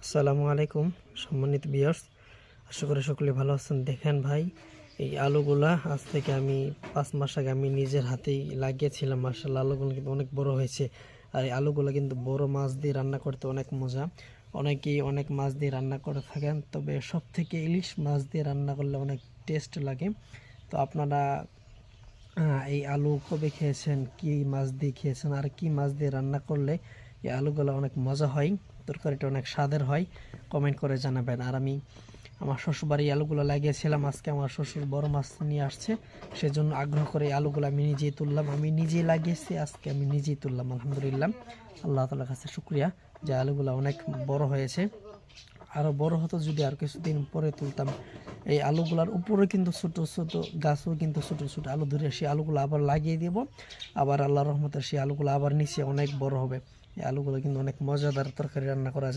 আসসালামু আলাইকুম সম্মানিত ভিউয়ার্স, আশা করি সকলে ভালো আছেন। দেখেন ভাই, এই আলুগুলা আজ থেকে আমি 5 মাস আগে আমি নিজের হাতেই লাগিয়েছিলাম। মাশাআল্লাহ, আলুগুলো কিন্তু অনেক বড় হয়েছে। আর এই আলুগুলা কিন্তু বড় মাছ দিয়ে রান্না করতে অনেক মজা। অনেকেই অনেক মাছ দিয়ে রান্না করে থাকেন, তবে সব থেকে ইলিশ মাছ দিয়ে রান্না করলে অনেক টেস্ট লাগে। তো আপনারা এই আলু কবে খেয়েছেন, কি মাছ দিয়ে খেয়েছেন, আর কি মাছ দিয়ে রান্না করলে এই আলুগুলো অনেক মজা হয়, তরকারিটা অনেক স্বাদের হয়, কমেন্ট করে জানাবেন। আর আমি আমার শ্বশুরবাড়ি আলুগুলো লাগিয়েছিলাম, আজকে আমার শ্বশুর বড় মাছ নিয়ে আসছে, সেজন্য আগ্রহ করে এই আলুগুলো আমি নিজেই তুললাম। আমি নিজেই লাগিয়েছি, আজকে আমি নিজেই তুললাম। আলহামদুলিল্লাহ, আল্লাহ তাআলার কাছে শুকরিয়া যে আলুগুলো অনেক বড় হয়েছে। আরও বড় হতো যদি আর কিছুদিন পরে তুলতাম। এই আলুগুলার উপরে কিন্তু ছোট ছোট গাছও কিন্তু ছোট ছোট আলু ধরে, সেই আলুগুলো আবার লাগিয়ে দেব। আবার আল্লাহর রহমতে সেই আলুগুলো আবার নিচে অনেক বড় হবে। এই আলুগুলো কিন্তু অনেক মজাদার তরকারি রান্না করা যায়।